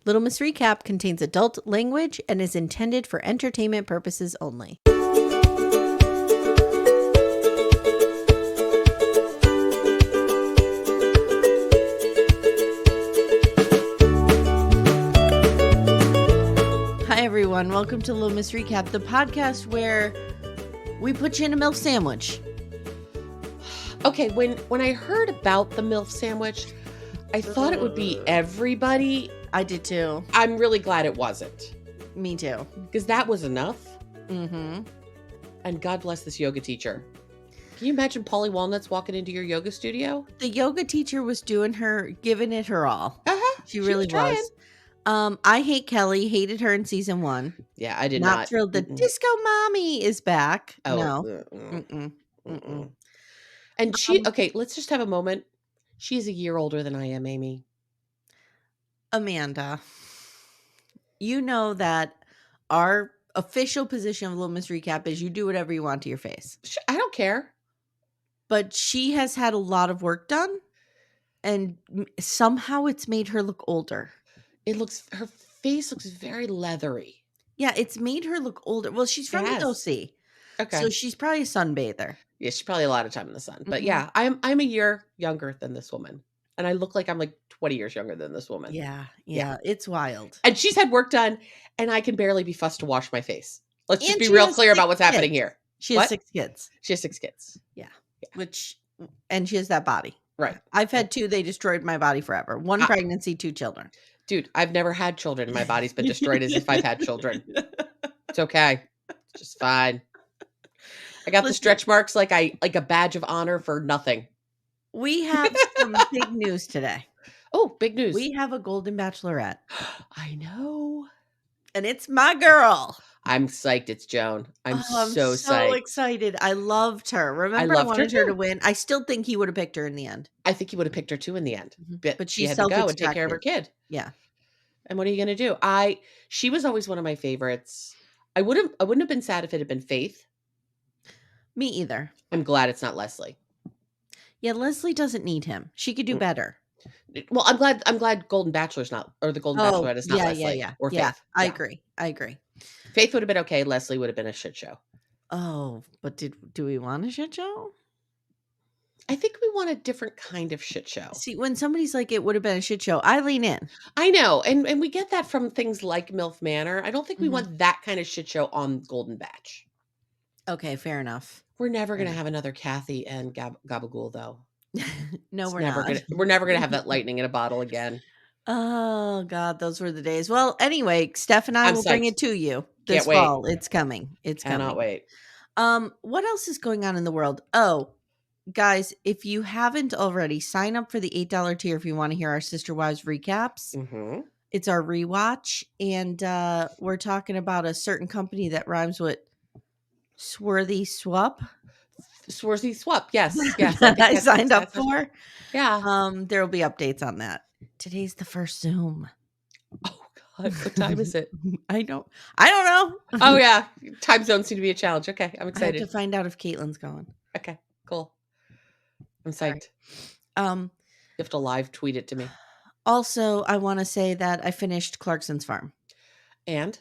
Little Miss Recap contains adult language and is intended for entertainment purposes only. Hi, everyone. Welcome to Little Miss Recap, the podcast where we put you in a MILF sandwich. Okay, when I heard about the MILF sandwich, I thought it would be everybody. I did too. I'm really glad it wasn't. Me too. Because that was enough. Mm-hmm. And God bless this yoga teacher. Can you imagine Polly Walnuts walking into your yoga studio? The yoga teacher was giving it her all. Uh-huh. She really was. I hate Kelly. Hated her in season 1. Yeah, I did not. Not thrilled that Disco Mommy is back. Oh, no. Mm-mm. And she, okay, let's just have a moment. She's a year older than I am, Amy. Amanda, you know that our official position of Little Miss Recap is you do whatever you want to your face. I don't care. But she has had a lot of work done, and somehow it's made her look older. Her face looks very leathery. Yeah, it's made her look older. Well, she's from the OC. Okay. So she's probably a sunbather. Yeah, she's probably a lot of time in the sun. But yeah, I'm a year younger than this woman. And I look like I'm like 20 years younger than this woman. Yeah. It's wild. And she's had work done, and I can barely be fussed to wash my face. Let's just be real clear about what's happening here. She has 6 kids. She has 6 kids. Yeah. And she has that body. Right. I've had 2. They destroyed my body forever. 1 pregnancy, 2 children. Dude, I've never had children, and my body's been destroyed as if I've had children. It's okay. It's just fine. I got the stretch marks like a badge of honor for nothing. We have some big news today. Oh, big news. We have a Golden Bachelorette. I know. And it's my girl. I'm psyched it's Joan. I'm so psyched. So excited. I loved her. Remember, I wanted her to win. I still think he would have picked her in the end. I think he would have picked her too in the end. But she had to go and take care of her kid. Yeah. And what are you going to do? She was always one of my favorites. I wouldn't have been sad if it had been Faith. Me either. I'm glad it's not Leslie. Yeah, Leslie doesn't need him. She could do better. Well, I'm glad Golden Bachelor's not, or the Golden Bachelorette is not Leslie. Yeah. Or Faith. Yeah, I agree. Faith would have been okay. Leslie would have been a shit show. Oh, but do we want a shit show? I think we want a different kind of shit show. See, when somebody's like, it would have been a shit show, I lean in. I know. And we get that from things like MILF Manor. I don't think we want that kind of shit show on Golden Batch. Okay, fair enough. We're never going to have another Kathy and Gabagool, though. No, we're not. We're never going to have that lightning in a bottle again. Oh, God, those were the days. Well, anyway, Steph and I will bring it to you this fall. It's coming. Cannot wait. What else is going on in the world? Oh, guys, if you haven't already, sign up for the $8 tier if you want to hear our Sister Wives recaps. Mm-hmm. It's our rewatch, and we're talking about a certain company that rhymes with Swarthy Swap. Swarthy Swap, yes. That I signed up for. Yeah. There will be updates on that. Today's the first Zoom. Oh God, what time is it? I don't know. Oh yeah, time zones seem to be a challenge. Okay, I'm excited. I have to find out if Caitlin's going. Okay, cool. I'm psyched. Right. You have to live tweet it to me. Also, I want to say that I finished Clarkson's Farm. And?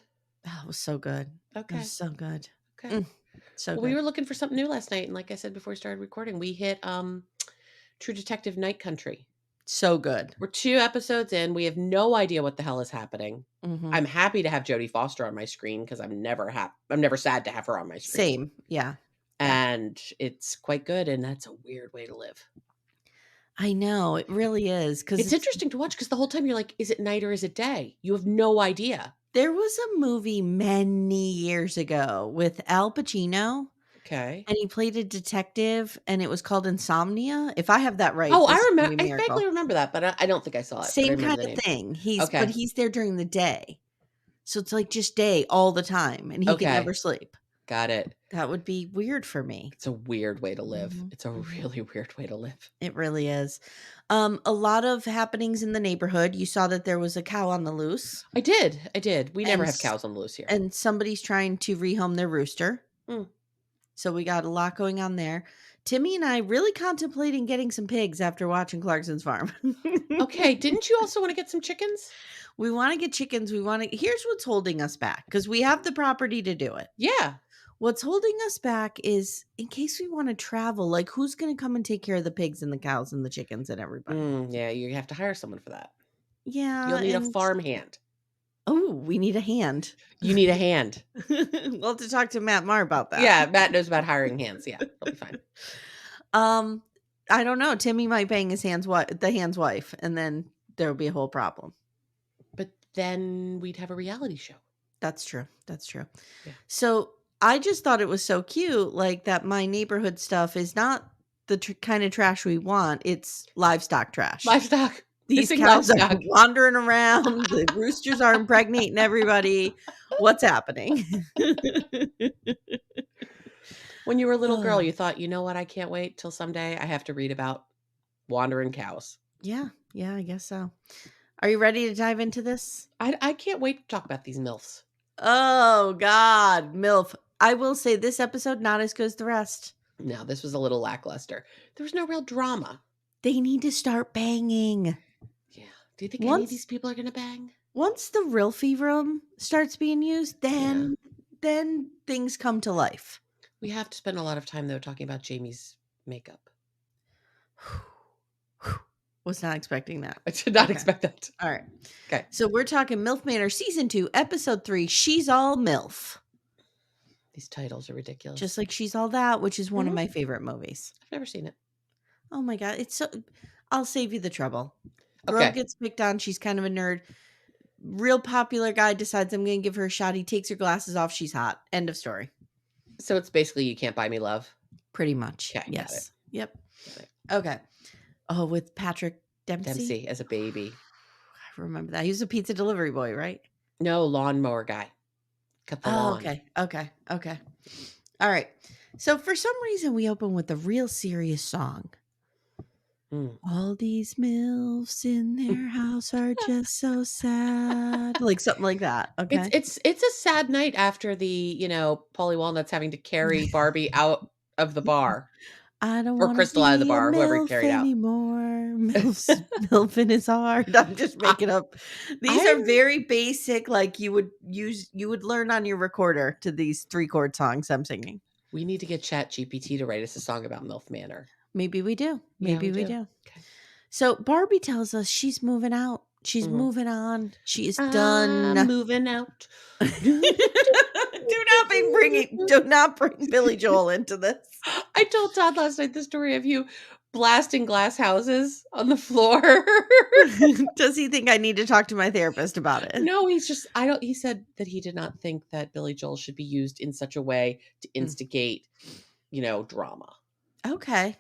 Oh, it was so good. Okay. It was so good. Okay. So good. We were looking for something new last night, and like I said before we started recording, we hit True Detective Night Country. So good. We're 2 episodes in. We have no idea what the hell is happening. Mm-hmm. I'm happy to have Jodie Foster on my screen because I'm never sad to have her on my screen. Same. Yeah. And it's quite good, and that's a weird way to live. I know, it really is. Because it's interesting to watch because the whole time you're like, is it night or is it day? You have no idea. There was a movie many years ago with Al Pacino. Okay. And he played a detective, and it was called Insomnia. If I have that right. Oh, I remember. I vaguely remember that, but I don't think I saw it. Same kind of thing. But he's there during the day. So it's like just day all the time, and he can never sleep. Got it. That would be weird for me. It's a weird way to live. Mm-hmm. It's a really weird way to live. It really is. A lot of happenings in the neighborhood. You saw that there was a cow on the loose. I did. We never have cows on the loose here. And somebody's trying to rehome their rooster. So we got a lot going on there. Timmy and I really contemplating getting some pigs after watching Clarkson's Farm. Okay. Didn't you also want to get some chickens? We want to get chickens. Here's what's holding us back because we have the property to do it. Yeah. What's holding us back is in case we want to travel, like who's going to come and take care of the pigs and the cows and the chickens and everybody? Yeah, you have to hire someone for that. Yeah. You'll need a And farm hand. oh, we need a hand. You need a hand. We'll have to talk to Matt Marr about that. Yeah, Matt knows about hiring hands. Yeah, it'll be fine. I don't know. Timmy might bang the hand's wife, and then there will be a whole problem. But then we'd have a reality show. That's true. That's true. Yeah. So I just thought it was so cute, like that my neighborhood stuff is not the kind of trash we want. It's livestock trash. Livestock. These cows are wandering around. The roosters are impregnating everybody. What's happening? When you were a little girl, you thought, you know what? I can't wait till someday I have to read about wandering cows. Yeah. Yeah, I guess so. Are you ready to dive into this? I can't wait to talk about these MILFs. Oh, God. MILF. I will say this episode, not as good as the rest. No, this was a little lackluster. There was no real drama. They need to start banging. Yeah. Do you think any of these people are going to bang? Once the Rilfie room starts being used, then things come to life. We have to spend a lot of time, though, talking about Jamie's makeup. Was not expecting that. I did not expect that. All right. Okay. So we're talking MILF Manor Season 2, Episode 3, She's All MILF. These titles are ridiculous. Just like She's All That, which is one of my favorite movies. I've never seen it. Oh my God. It's so... I'll save you the trouble. Girl gets picked on. She's kind of a nerd. Real popular guy decides I'm going to give her a shot. He takes her glasses off. She's hot. End of story. So it's basically You Can't Buy Me Love? Pretty much. Okay, yes. Yep. Got it. Okay. Oh, with Patrick Dempsey? Dempsey as a baby. I remember that. He was a pizza delivery boy, right? No, lawnmower guy. Cut the lawn. Okay. All right. So for some reason, we open with a real serious song. All these MILFs in their house are just so sad. Like something like that. Okay. It's a sad night after the, Paulie Walnuts having to carry Barby out of the bar. I don't want Crystal out of the bar, whoever he carried anymore. MILF in his heart. I'm just making up. These are very basic, like you would learn on your recorder to these 3-chord songs I'm singing. We need to get ChatGPT to write us a song about MILF Manor. Maybe we do. Maybe we do. Okay. So Barby tells us she's moving out. She's moving on. She is done. I'm moving out. Do not bring Billy Joel into this. I told Todd last night the story of you blasting glass houses on the floor. Does he think I need to talk to my therapist about it? No, he said that he did not think that Billy Joel should be used in such a way to instigate, drama. Okay.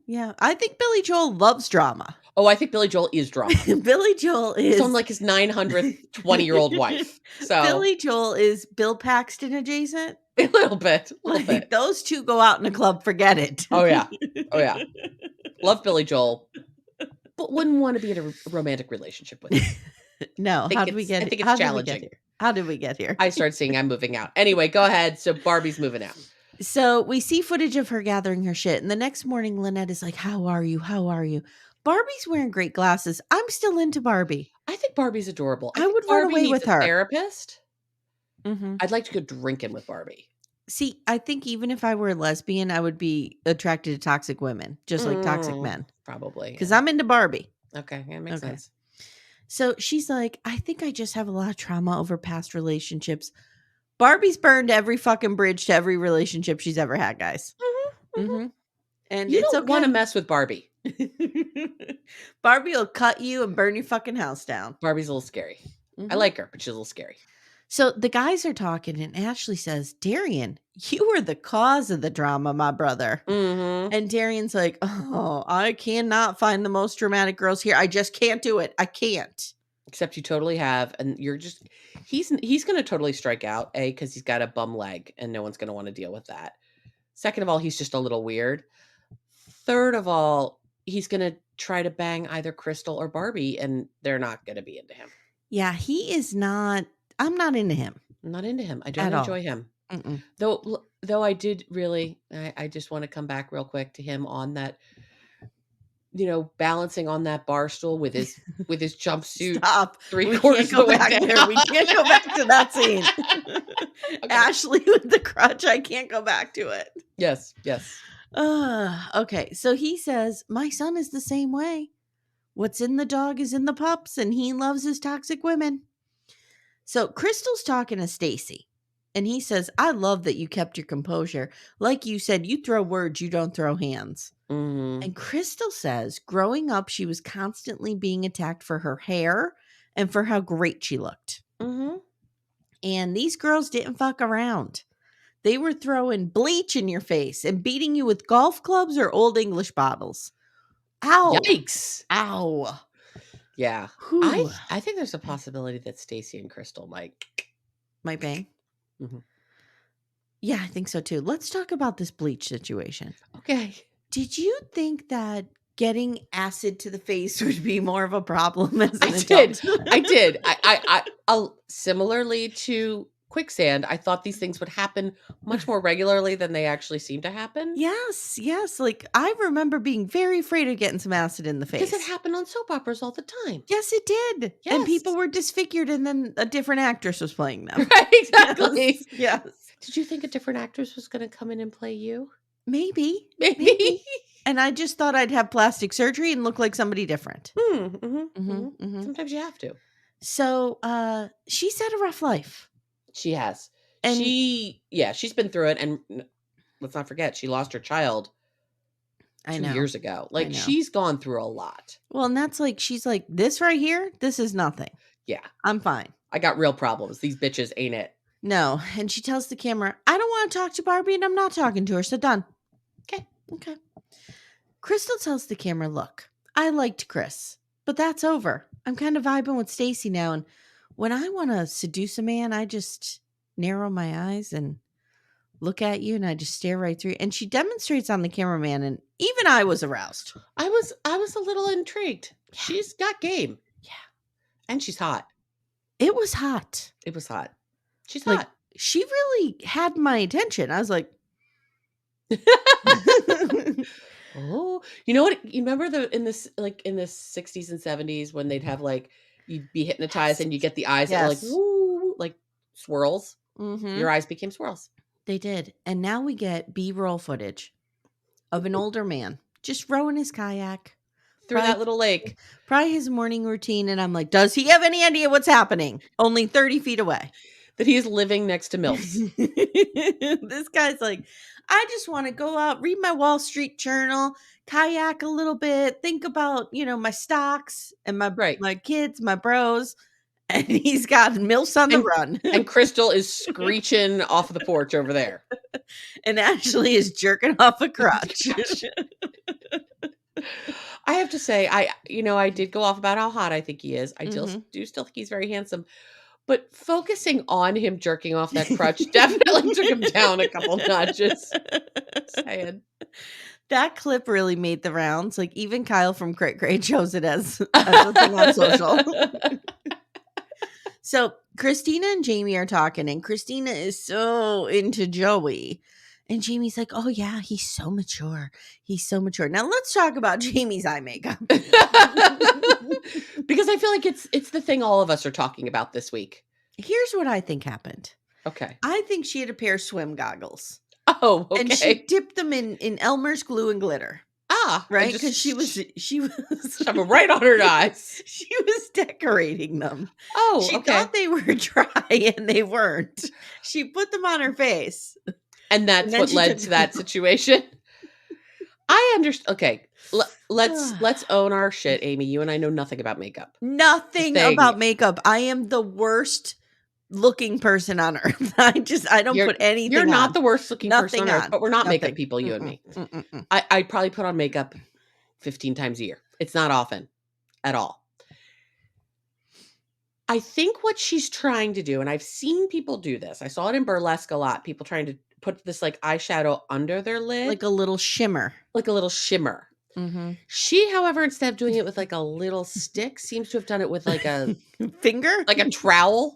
Yeah. I think Billy Joel loves drama. Oh, I think Billy Joel is drama. Billy Joel is... He's on like his 900th 20-year-old wife. So Billy Joel is Bill Paxton adjacent. A little bit. Those two go out in a club, forget it. Oh, yeah. Love Billy Joel, but wouldn't want to be in a romantic relationship with him. No. How did we get here? I think it's challenging. How did we get here? I started saying I'm moving out. Anyway, go ahead. So Barbie's moving out. So we see footage of her gathering her shit. And the next morning, Lynette is like, how are you? Barbie's wearing great glasses. I'm still into Barbie. I think Barbie's adorable. I would run away with her. Therapist. Mm-hmm. I'd like to go drinking with Barbie. See, I think even if I were a lesbian, I would be attracted to toxic women, just like toxic men. Probably. Because I'm into Barbie. Okay. Yeah, makes sense. So she's like, I think I just have a lot of trauma over past relationships. Barbie's burned every fucking bridge to every relationship she's ever had, guys. And you don't want to mess with Barbie. Barbie will cut you and burn your fucking house down. Barbie's a little scary. I like her, but she's a little scary. So the guys are talking, and Ashley says, Darian, you were the cause of the drama, my brother. And Darian's like, oh, I cannot find the most dramatic girls here. I just can't do it. I can't. Except you totally have, and you're just, he's going to totally strike out, A, because he's got a bum leg, and no one's going to want to deal with that. Second of all, he's just a little weird. Third of all, he's going to try to bang either Crystal or Barbie, and they're not going to be into him. Yeah, he is not. I'm not into him. I'm not into him. I don't enjoy him. Though I did really, I just want to come back real quick to him on that. balancing on that bar stool with his jumpsuit. Stop. We 3/4 can't of go the way back there. We down. can't go back to that scene. Okay. Ashley with the crutch. I can't go back to it. Yes. Okay. So he says, my son is the same way. What's in the dog is in the pups, and he loves his toxic women. So Crystal's talking to Stacy, and he says, I love that you kept your composure. Like you said, you throw words, you don't throw hands. Mm-hmm. And Crystal says, growing up, she was constantly being attacked for her hair and for how great she looked. Mm-hmm. And these girls didn't fuck around. They were throwing bleach in your face and beating you with golf clubs or old English bottles. Ow. Yikes. Ow. Yeah. Whew. I think there's a possibility that Stacy and Crystal might bang. Mhm. Yeah, I think so too. Let's talk about this bleach situation. Okay. Did you think that getting acid to the face would be more of a problem as an I adult? did. I similarly to quicksand, I thought these things would happen much more regularly than they actually seem to happen. Yes. Like I remember being very afraid of getting some acid in the face. Because it happened on soap operas all the time. Yes, it did. Yes. And people were disfigured, and then a different actress was playing them. Right, exactly. Yes. Did you think a different actress was going to come in and play you? Maybe. Maybe. And I just thought I'd have plastic surgery and look like somebody different. Sometimes you have to. So she's had a rough life. She has. And she's been through it. And let's not forget, she lost her child 2 years ago. Like, she's gone through a lot. Well, and that's like, she's like, this right here, this is nothing. Yeah. I'm fine. I got real problems. These bitches ain't it. No. And she tells the camera, I don't want to talk to Barbie, and I'm not talking to her. So done. Okay. Crystal tells the camera, look, I liked Chris, but that's over. I'm kind of vibing with Stacy now. And when I want to seduce a man, I just narrow my eyes and look at you, and I just stare right through you. And she demonstrates on the cameraman, and even I was aroused. I was a little intrigued. Yeah. She's got game. Yeah. And she's hot. It was hot. She's like, hot. She really had my attention. I was like, oh, you know what? You remember in the 60s and 70s when they'd have like, you'd be hypnotized and you get the eyes that were like, woo, like swirls. Mm-hmm. Your eyes became swirls. They did. And now we get B-roll footage of an older man just rowing his kayak through that little lake. Probably his morning routine. And I'm like, does he have any idea what's happening? Only 30 feet away. That he is living next to MILFs. This guy's like, I just want to go out, read my Wall Street Journal, kayak a little bit, think about, my stocks and my kids, my bros. And he's got MILFs on the run. And Crystal is screeching off of the porch over there. And Ashley is jerking off a crotch. I have to say, I did go off about how hot I think he is. I do still think he's very handsome. But focusing on him jerking off that crutch definitely took him down a couple notches. Saying. That clip really made the rounds. Like, even Kyle from Crit Crate shows it as a thing on social. So Christina and Jamie are talking, and Christina is so into Joey. And Jamie's like, oh, yeah, he's so mature. Now let's talk about Jamie's eye makeup. Because I feel like it's the thing all of us are talking about this week. Here's what I think happened. Okay. I think she had a pair of swim goggles. Oh, okay. And she dipped them in Elmer's glue and glitter. Ah. Right? Because she was shoving right on her eyes. She was decorating them. Oh, she thought they were dry, and they weren't. She put them on her face. And that's what led to that situation. I understand. Okay, let's own our shit, Amy. You and I know nothing about makeup. Nothing about makeup. I am the worst looking person on earth. I don't put anything. You're not on. the worst looking Nothing person on earth, but we're not Nothing. makeup people. You and me. I probably put on makeup 15 times a year. It's not often, at all. I think what she's trying to do, and I've seen people do this. I saw it in burlesque a lot. People trying to put this like eyeshadow under their lid. Like a little shimmer. Mm-hmm. She, however, instead of doing it with like a little stick, seems to have done it with like a finger? Like a trowel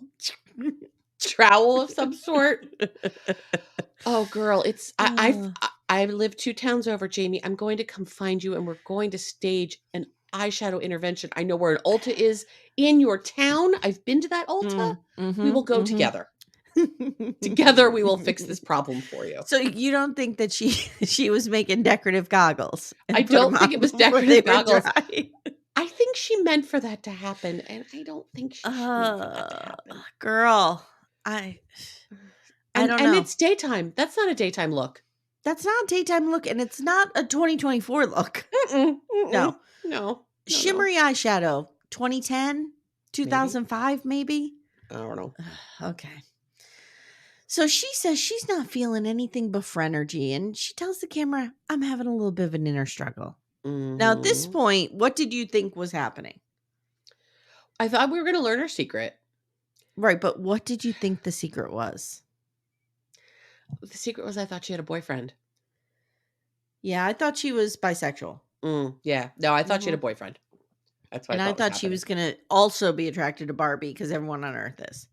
of some sort. Oh, girl. I I live 2 towns over, Jamie. I'm going to come find you, and we're going to stage an eyeshadow intervention. I know where an Ulta is in your town. I've been to that Ulta. We will go together. Together, we will fix this problem for you. So you don't think that she was making decorative goggles? I don't think it was decorative goggles. Dry? I think she meant for that to happen, and I don't think she meant for that to happen. Girl, I don't know. And it's daytime. That's not a daytime look. That's not a daytime look, and it's not a 2024 look. No. Shimmery eyeshadow, 2010, 2005, maybe? I don't know. Okay. So she says she's not feeling anything but frinergy, and she tells the camera, I'm having a little bit of an inner struggle. Now, at this point, what did you think was happening? I thought we were going to learn her secret. Right, but what did you think the secret was? The secret was I thought she had a boyfriend. Yeah, I thought she was bisexual. Yeah. No, I thought she had a boyfriend. That's what I thought she was going to also be attracted to Barbie because everyone on Earth is.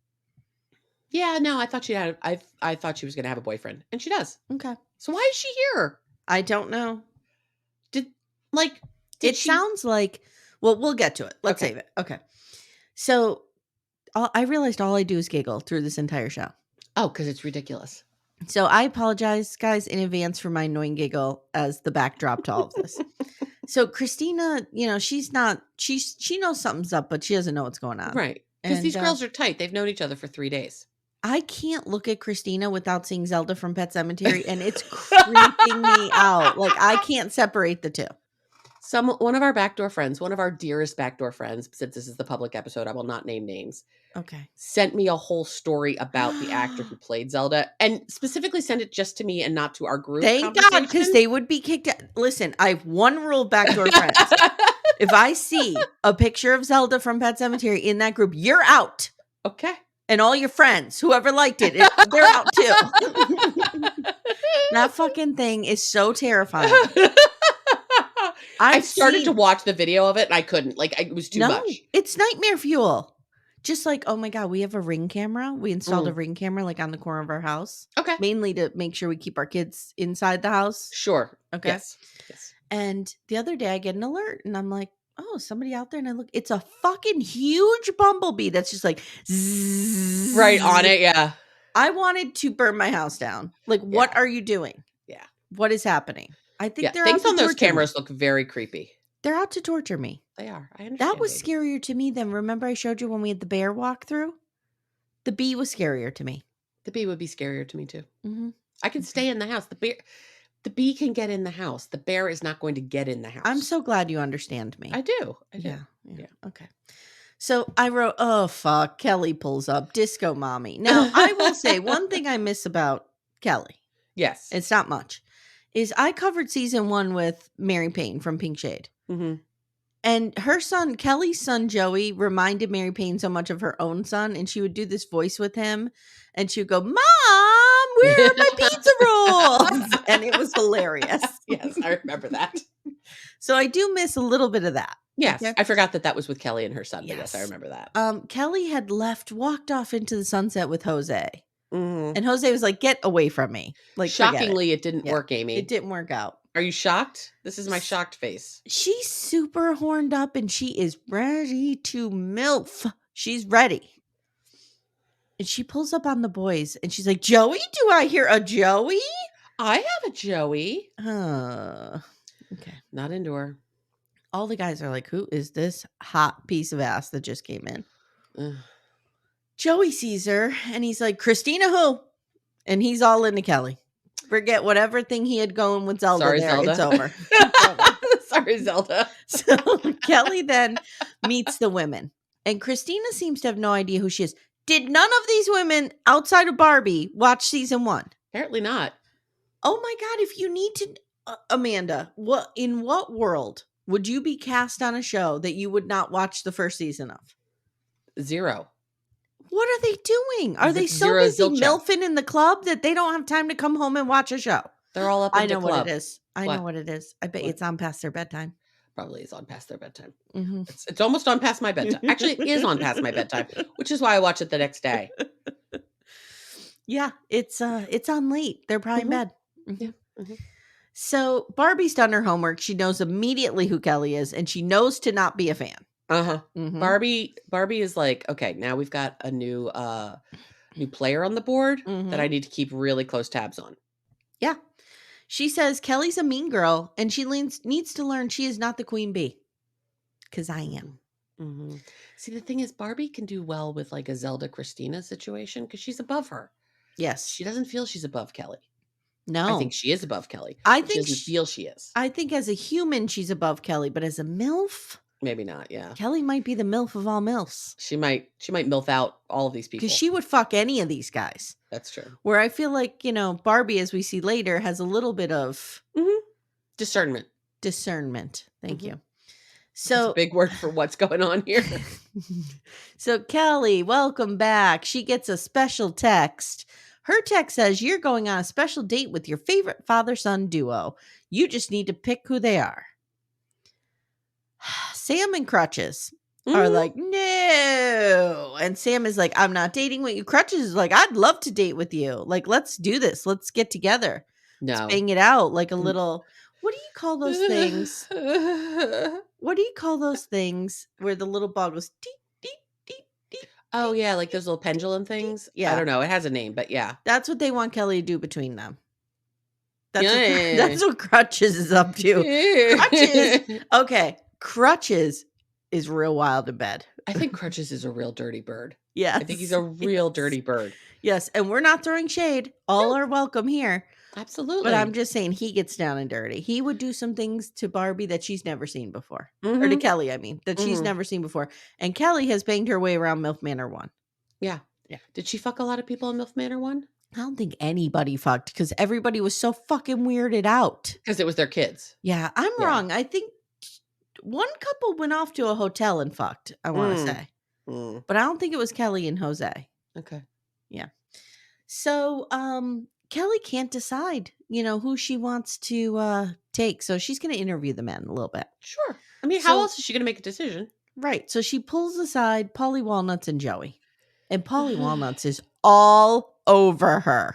Yeah, no, I thought she had. I thought she was going to have a boyfriend, and she does. Okay. So why is she here? I don't know. It sounds like. Well, we'll get to it. Let's save it. Okay. So, I realized all I do is giggle through this entire show. Oh, because it's ridiculous. So I apologize, guys, in advance for my annoying giggle as the backdrop to all of this. So Christina, she's not. She knows something's up, but she doesn't know what's going on. Right. Because these girls are tight. They've known each other for 3 days. I can't look at Christina without seeing Zelda from Pet Sematary, and it's creeping me out. Like, I can't separate the two. One of our backdoor friends, one of our dearest backdoor friends, since this is the public episode, I will not name names. Okay. Sent me a whole story about the actor who played Zelda, and specifically sent it just to me and not to our group. Thank God, because they would be kicked out. Listen, I have one rule, backdoor friends. If I see a picture of Zelda from Pet Sematary in that group, you're out. Okay. And all your friends, whoever liked it, they're out too. That fucking thing is so terrifying. I started to watch the video of it and I couldn't. It was too much. It's nightmare fuel. Just like, oh my God, we have a Ring camera. We installed a Ring camera on the corner of our house. Okay. Mainly to make sure we keep our kids inside the house. Sure. Okay. Yes. And the other day I get an alert and I'm like, oh, somebody out there, and I look, it's a fucking huge bumblebee that's just like zzz. Right on it, yeah. I wanted to burn my house down. What are you doing? Yeah. What is happening? I think they're things out to on those cameras me. look very creepy. They're out to torture me. They are. I understand. That was scarier to me than, remember I showed you when we had the bear walk through? The bee was scarier to me. The bee would be scarier to me too. Mm-hmm. I can stay in the house. The bee can get in the house. The bear is not going to get in the house. I'm so glad you understand me. I do. Yeah. Okay. So I wrote, oh, fuck. Kelly pulls up. Disco mommy. Now, I will say one thing I miss about Kelly. Yes. It's not much. Is I covered season 1 with Mary Payne from Pink Shade. Mm-hmm. And her son, Kelly's son, Joey, reminded Mary Payne so much of her own son. And she would do this voice with him. And she would go, Mom, where are my pizza rolls? And it was hilarious. Yes, I remember that. So I do miss a little bit of that. Yes. Okay. I forgot that was with Kelly and her son. But yes, I remember that. Kelly had walked off into the sunset with Jose. Mm-hmm. And Jose was like, get away from me. Shockingly, it didn't work, Amy. It didn't work out. Are you shocked? This is my shocked face. She's super horned up and she is ready to MILF. She's ready. And she pulls up on the boys and she's like, Joey? Do I hear a Joey? I have a Joey. Okay. Not into her. All the guys are like, who is this hot piece of ass that just came in? Ugh. Joey sees her and he's like, Christina who? And he's all into Kelly. Forget whatever thing he had going with Zelda. Sorry, Zelda. It's over. Sorry, Zelda. So Kelly then meets the women. And Christina seems to have no idea who she is. Did none of these women outside of Barbie watch season 1? Apparently not. Oh my God. If you need to, Amanda, in what world would you be cast on a show that you would not watch the first season of? 0. What are they doing? Are they so busy milfing in the club that they don't have time to come home and watch a show? They're all up in the club. I know what it is. I know what it is. I bet it's on past their bedtime. Probably is on past their bedtime. Mm-hmm. It's almost on past my bedtime. Actually, it is on past my bedtime, which is why I watch it the next day. Yeah, it's on late. They're probably in bed. Mm-hmm. Yeah. Mm-hmm. So Barbie's done her homework. She knows immediately who Kelly is, and she knows to not be a fan. Uh-huh. Mhm. Barbie is like, okay, now we've got a new player on the board that I Mhm. need to keep really close tabs on. Yeah. She says Kelly's a mean girl, and she needs to learn she is not the queen bee. Because I am. Mm-hmm. See, the thing is, Barbie can do well with like a Zelda Christina situation because she's above her. Yes. She doesn't feel she's above Kelly. No. I think she is above Kelly. I But she think doesn't feel she is. I think as a human, she's above Kelly, but as a MILF, Maybe not. Yeah. Kelly might be the MILF of all MILFs. She might MILF out all of these people. Because she would fuck any of these guys. That's true. Where I feel like, Barbie, as we see later, has a little bit of discernment. Thank you. So that's a big word for what's going on here. So Kelly, welcome back. She gets a special text. Her text says, you're going on a special date with your favorite father-son duo. You just need to pick who they are. Sam and Crutches are like, no. And Sam is like, I'm not dating with you. Crutches is like, I'd love to date with you. Like, let's do this. Let's get together. No. Let's bang it out like a little, what do you call those things? What do you call those things where the little ball goes deep, deep, deep, deep? Oh, yeah, like those little pendulum things? Yeah. I don't know. It has a name, but yeah. That's what they want Kelly to do between them. That's what Crutches is up to. Crutches. Okay. Crutches is real wild in bed. I think Crutches is a real dirty bird. Yes. I think he's a real dirty bird. Yes. And we're not throwing shade. All are welcome here. Absolutely. But I'm just saying he gets down and dirty. He would do some things to Barbie that she's never seen before. Or to Kelly, I mean, that she's never seen before. And Kelly has banged her way around MILF Manor 1. Yeah. Did she fuck a lot of people in MILF Manor 1? I don't think anybody fucked because everybody was so fucking weirded out. Because it was their kids. Yeah, I'm wrong. I think one couple went off to a hotel and fucked, I want to say. But I don't think it was Kelly and Jose. Okay. Yeah. So, Kelly can't decide, who she wants to take. So she's going to interview the men a little bit. Sure. I mean, how else is she going to make a decision? Right. So she pulls aside Polly Walnuts and Joey. And Polly Walnuts is all over her.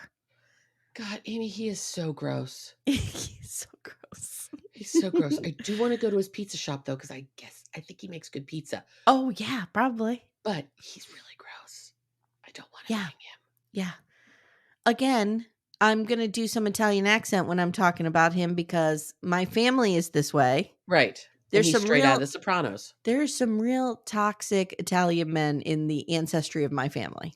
God, Amy, he is so gross. He's so gross. He's so gross. I do want to go to his pizza shop, though, because I think he makes good pizza. Oh, yeah, probably. But he's really gross. I don't want to bang him. Yeah. Again, I'm going to do some Italian accent when I'm talking about him because my family is this way. Right. There's some straight out of The Sopranos. There's some real toxic Italian men in the ancestry of my family.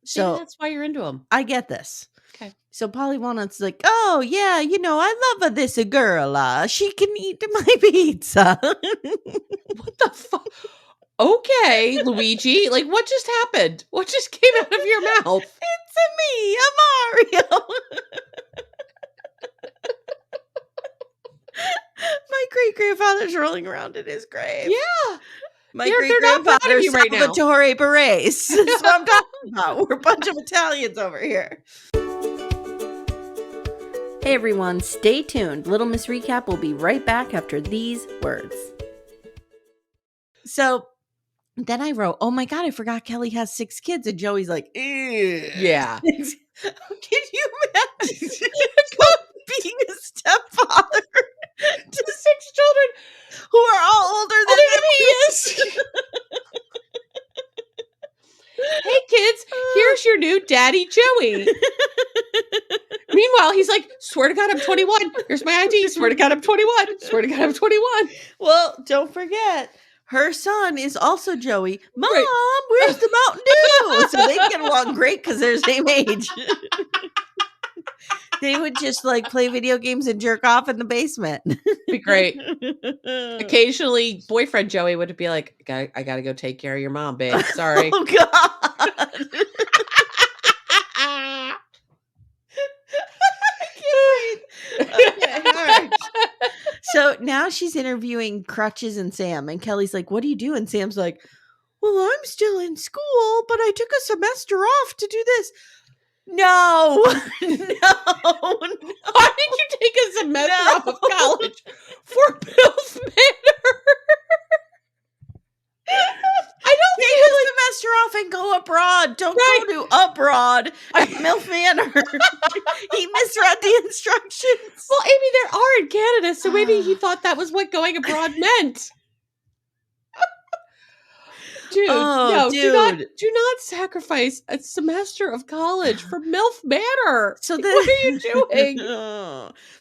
So maybe that's why you're into them. I get this. Okay. So Polly Walnut's like, oh, yeah, I love this girl. She can eat my pizza. What the fuck? Okay, Luigi. Like, what just happened? What just came out of your mouth? It's me, Mario. My great-grandfather's rolling around in his grave. Yeah. My great-grandfather's right now. Salvatore Berets. That's what I'm talking about. We're a bunch of Italians over here. Hey, everyone. Stay tuned. Little Miss Recap will be right back after these words. So then I wrote, oh, my God, I forgot Kelly has 6 kids. And Joey's like, ew. Yeah. Can you imagine being a stepfather to 6 children who are all older than he is? Hey, kids, here's your new daddy, Joey. Meanwhile, he's like, swear to God, I'm 21. Here's my ID. Swear to God, I'm 21. Swear to God, I'm 21. Well, don't forget, her son is also Joey. Mom, where's the Mountain Dew? So they get along great because they're the same age. They would just play video games and jerk off in the basement. Be great. Occasionally, boyfriend Joey would be like, I gotta go take care of your mom, babe. Sorry. Oh, God. Okay, all right. So now she's interviewing Crutches and Sam, and Kelly's like, what do you do? And Sam's like, well, I'm still in school, but I took a semester off to do this. No. Why did you take a semester off of college for MILF Manor? I don't Take think a semester off and go abroad. Don't go to abroad at MILF Manor. He misread the instructions. Well, Amy, there are in Canada, so maybe he thought that was what going abroad meant. Dude, no, do not sacrifice a semester of college for MILF Manor. So Like, what are you doing?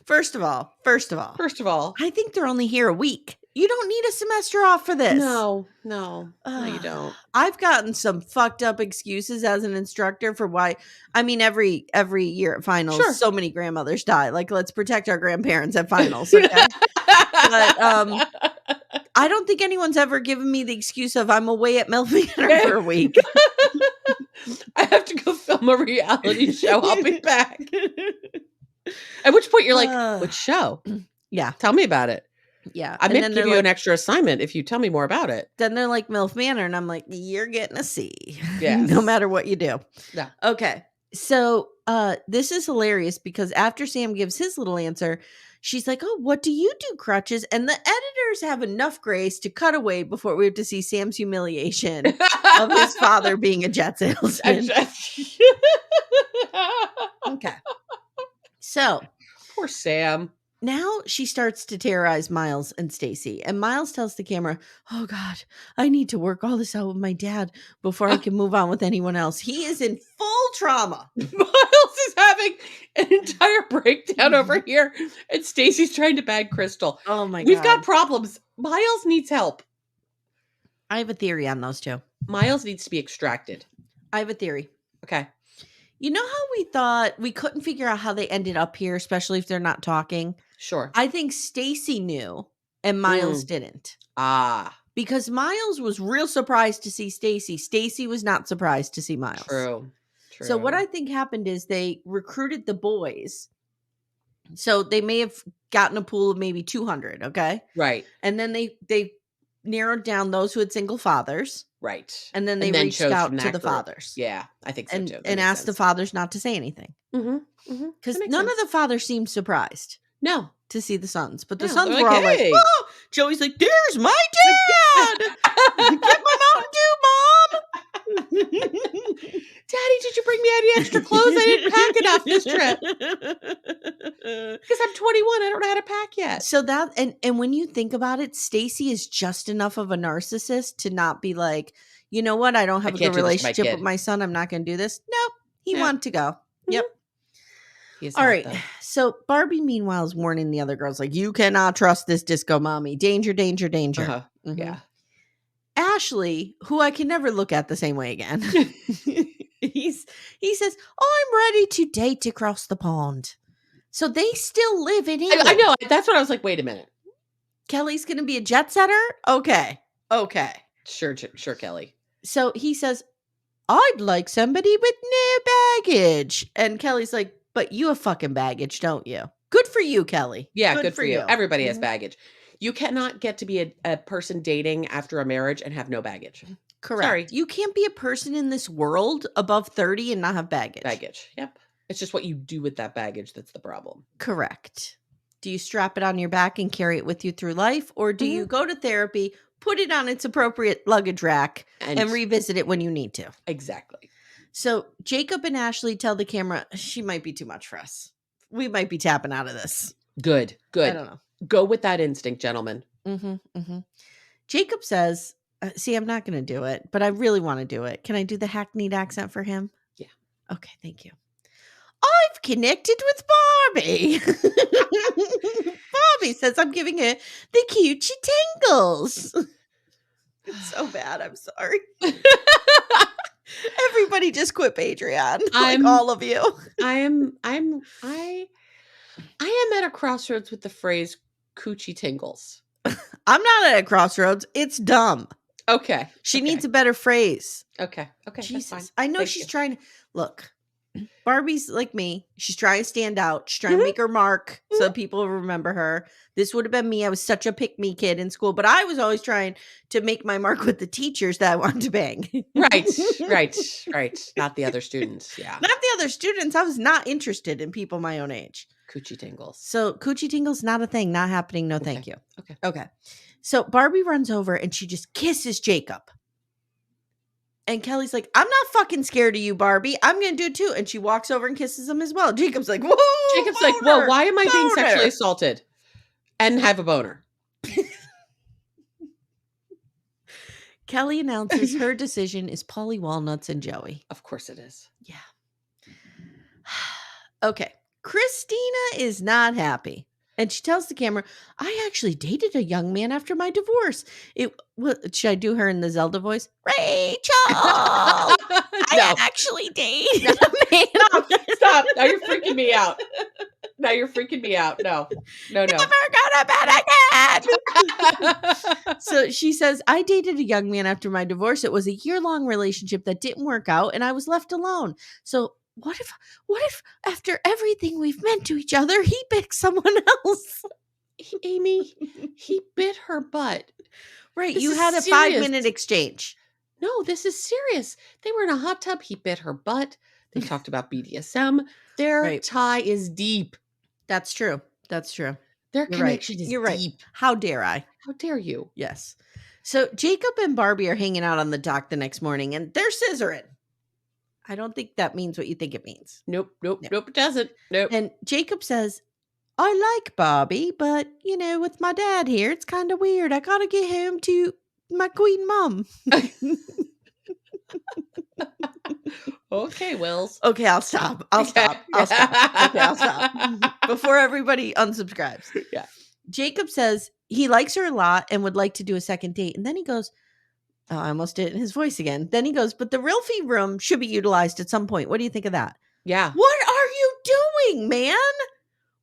First of all, First of all, I think they're only here a week. You don't need a semester off for this. no, you don't. I've gotten some fucked up excuses as an instructor for why. I mean, every year at finals, Sure. so many grandmothers die. Like, let's protect our grandparents at finals. Okay? But I don't think anyone's ever given me the excuse of I'm away at MILF Manor for a week. I have to go film a reality show. I'll be back. At which point you're like, which show? Yeah. Tell me about it. Yeah. I may give you an extra assignment if you tell me more about it. Then they're like MILF Manor, and I'm like, you're getting a C. Yes. No matter what you do. Yeah. Okay. So this is hilarious because after Sam gives his little answer, she's like, oh, what do you do, Crutches? And the editors have enough grace to cut away before we have to see Sam's humiliation of his father being a jet salesman. Okay. So poor Sam. now she starts to terrorize Miles and Stacy. And Miles tells the camera, oh God, I need to work all this out with my dad before I can move on with anyone else. He is in full trauma. Miles is having an entire breakdown over here. And Stacy's trying to bag Crystal. Oh my God. We've got problems. Miles needs help. I have a theory on those two. Miles needs to be extracted. I have a theory. Okay. You know how we thought we couldn't figure out how they ended up here, especially if they're not talking? Sure. I think Stacy knew and Miles didn't. Because Miles was real surprised to see Stacy. Stacy was not surprised to see Miles. True. So what I think happened is they recruited the boys. So they may have gotten a pool of maybe 200, okay? Right. And then they narrowed down those who had single fathers. Right. And then they reached out to the group. fathers. Yeah, I think so too. And asked the fathers not to say anything. Because none of the fathers seemed surprised. No. To see the sons. But the No, sons they're were like, all like, "Hey." whoa! Joey's like, there's my dad! Get my Mountain Dew, Mom! Daddy, did you bring me any extra clothes? I didn't pack enough this trip. Because I'm 21. I don't know how to pack yet. So that, and when you think about it, Stacy is just enough of a narcissist to not be like, you know what? I don't have a good relationship with my son. I'm not going to do this. Nope. He wanted to go. Yep. All right. So Barbie, meanwhile, is warning the other girls, like, you cannot trust this disco mommy. Danger, danger, danger. Yeah. Ashley, who I can never look at the same way again. He says, oh, I'm ready to date across the pond. So they still live in England. I know. That's what I was like, wait a minute. Kelly's going to be a jet setter? Okay. Sure, Kelly. So he says, I'd like somebody with no baggage. And Kelly's like, but you have fucking baggage, don't you? Good for you, Kelly. Yeah, good for you. Everybody has baggage. You cannot get to be a person dating after a marriage and have no baggage. Correct. Sorry. You can't be a person in this world above 30 and not have baggage. Yep. It's just what you do with that baggage that's the problem. Correct. Do you strap it on your back and carry it with you through life? Or do you go to therapy, put it on its appropriate luggage rack, and revisit it when you need to? Exactly. So Jacob and Ashley tell the camera, she might be too much for us. We might be tapping out of this. Good. I don't know. Go with that instinct, gentlemen. Jacob says, see, I'm not going to do it, but I really want to do it. Can I do the hackneyed accent for him? Yeah. Okay, thank you. I've connected with Barbie. Barbie says I'm giving her the cutesy tingles. It's so bad. I'm sorry. Everybody just quit Patreon. Like all of you. I am at a crossroads with the phrase coochie tingles. I'm not at a crossroads. It's dumb. Okay. She needs a better phrase. Okay. Jesus. That's fine. I know she's trying to look. Barbie's like me. She's trying to stand out. She's trying to make her mark so people remember her. This would have been me. I was such a pick-me kid in school, but I was always trying to make my mark with the teachers that I wanted to bang. Right. Not the other students. Yeah. Not the other students. I was not interested in people my own age. Coochie tingles. So coochie tingles, not a thing. Not happening. No, thank you. Okay. So Barbie runs over and she just kisses Jacob. And Kelly's like, I'm not fucking scared of you, Barbie. I'm going to do it too. And she walks over and kisses him as well. Jacob's like, whoa, Jacob's boner, like, whoa, why am I being sexually boner. assaulted and have a boner? Kelly announces her decision is Polly Walnuts and Joey. Of course it is. Yeah. Okay. Christina is not happy. And she tells the camera, I actually dated a young man after my divorce. Should I do her in the Zelda voice? Rachel! I actually dated a man. Stop. Now you're freaking me out. No. Never gonna bet again. So she says, I dated a young man after my divorce. It was a year-long relationship that didn't work out, and I was left alone. So what if after everything we've meant to each other, he picked someone else? Amy, he bit her butt. Right. This you is had a serious. 5-minute exchange. No, this is serious. They were in a hot tub. He bit her butt. They talked about BDSM. Their tie is deep. That's true. That's true. Their connection is deep. How dare I? How dare you? Yes. So Jacob and Barbie are hanging out on the dock the next morning, and they're scissoring. I don't think that means what you think it means. Nope, it doesn't. Nope. And Jacob says, I like Barbie, but, with my dad here, it's kind of weird. I got to get home to my queen mom. Okay, Wills. Okay, I'll stop. Okay, I'll stop. Before everybody unsubscribes. Yeah. Jacob says he likes her a lot and would like to do a second date. And then he goes, oh, I almost did it in his voice again. Then he goes, but the Rilfie room should be utilized at some point. What do you think of that? Yeah. What are you doing, man?